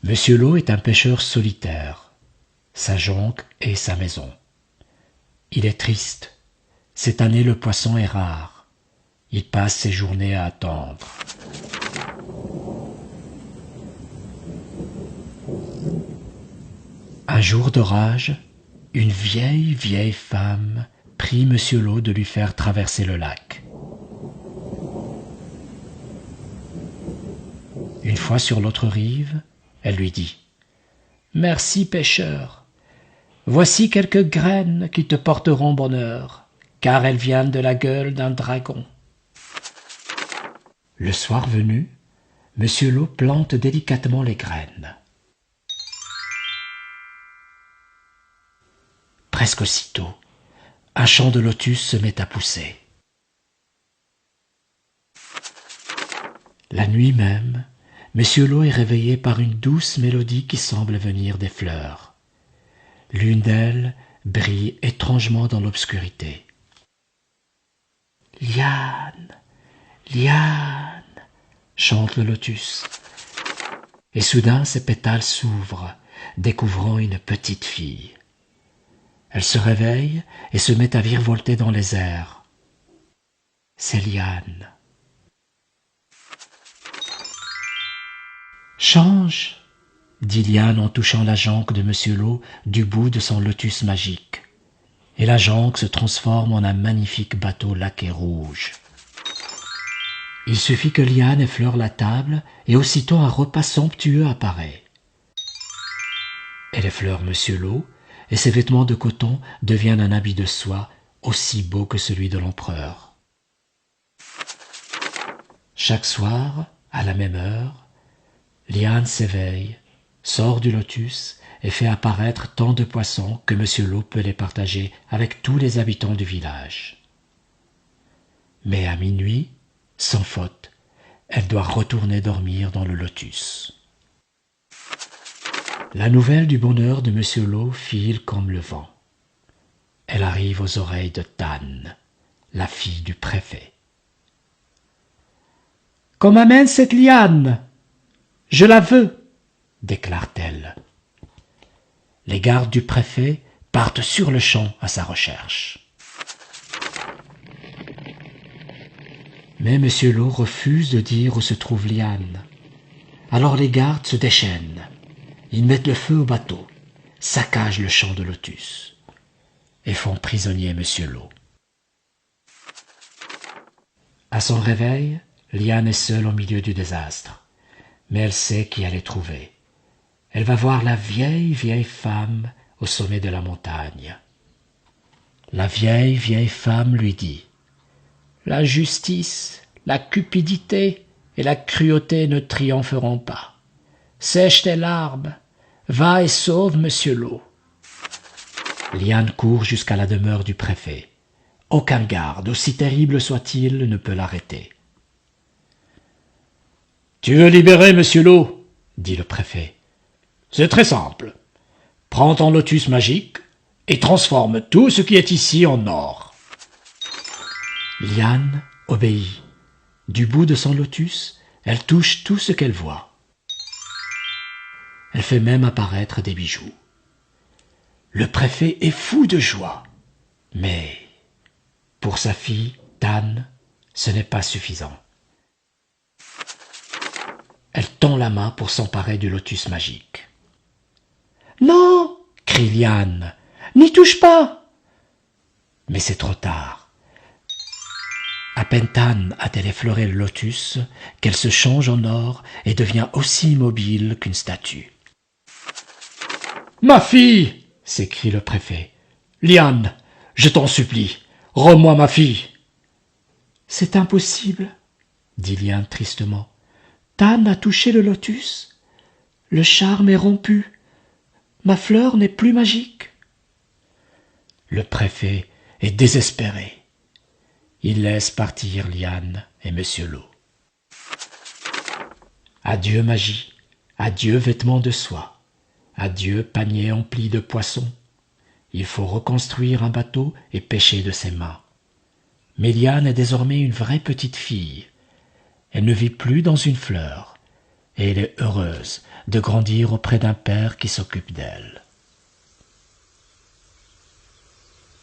Monsieur Lot est un pêcheur solitaire, sa jonque est sa maison. Il est triste, cette année le poisson est rare, il passe ses journées à attendre. Un jour d'orage, une vieille femme prie Monsieur Lot de lui faire traverser le lac. Une fois sur l'autre rive, elle lui dit « Merci, pêcheur. Voici quelques graines qui te porteront bonheur, car elles viennent de la gueule d'un dragon. » Le soir venu, Monsieur Lot plante délicatement les graines. Presque aussitôt, un champ de lotus se met à pousser. La nuit même, Monsieur Lot est réveillé par une douce mélodie qui semble venir des fleurs. L'une d'elles brille étrangement dans l'obscurité. « Liane, liane !» chante le lotus. Et soudain ses pétales s'ouvrent, découvrant une petite fille. Elle se réveille et se met à virevolter dans les airs. C'est Liane. « Change !» dit Liane en touchant la jonque de Monsieur Lot du bout de son lotus magique. Et la jonque se transforme en un magnifique bateau laqué rouge. Il suffit que Liane effleure la table et aussitôt un repas somptueux apparaît. Elle effleure Monsieur Lot et ses vêtements de coton deviennent un habit de soie aussi beau que celui de l'empereur. Chaque soir, à la même heure, Liane s'éveille, sort du lotus et fait apparaître tant de poissons que Monsieur Lot peut les partager avec tous les habitants du village. Mais à minuit, sans faute, elle doit retourner dormir dans le lotus. La nouvelle du bonheur de Monsieur Lot file comme le vent. Elle arrive aux oreilles de Tann, la fille du préfet. « Qu'on m'amène cette liane ! Je la veux !» déclare-t-elle. Les gardes du préfet partent sur le champ à sa recherche. Mais Monsieur Lot refuse de dire où se trouve Liane. Alors les gardes se déchaînent. Ils mettent le feu au bateau, saccagent le champ de lotus et font prisonnier Monsieur Lot. À son réveil, Liane est seule au milieu du désastre. Mais elle sait qui aller trouver. Elle va voir la vieille femme au sommet de la montagne. La vieille femme lui dit « La justice, la cupidité et la cruauté ne triompheront pas. Sèche tes larmes, va et sauve Monsieur Lot. » Liane court jusqu'à la demeure du préfet. Aucun garde, aussi terrible soit-il, ne peut l'arrêter. « Tu veux libérer Monsieur Lot ?» dit le préfet. « C'est très simple. Prends ton lotus magique et transforme tout ce qui est ici en or. » Liane obéit. Du bout de son lotus, elle touche tout ce qu'elle voit. Elle fait même apparaître des bijoux. Le préfet est fou de joie. Mais pour sa fille, Tann, ce n'est pas suffisant. Elle tend la main pour s'emparer du lotus magique. « Non !» crie Liane. « N'y touche pas !» Mais c'est trop tard. À peine Tann a-t-elle effleuré le lotus qu'elle se change en or et devient aussi immobile qu'une statue. « Ma fille !» s'écrie le préfet. « Liane, je t'en supplie, rends-moi ma fille !»« C'est impossible, » dit Liane tristement. Tann a touché le lotus. Le charme est rompu. Ma fleur n'est plus magique. Le préfet est désespéré. Il laisse partir Liane et Monsieur Lot. Adieu magie, adieu vêtements de soie, adieu panier empli de poissons. Il faut reconstruire un bateau et pêcher de ses mains. Mais Liane est désormais une vraie petite fille. Elle ne vit plus dans une fleur. et elle est heureuse de grandir auprès d'un père qui s'occupe d'elle.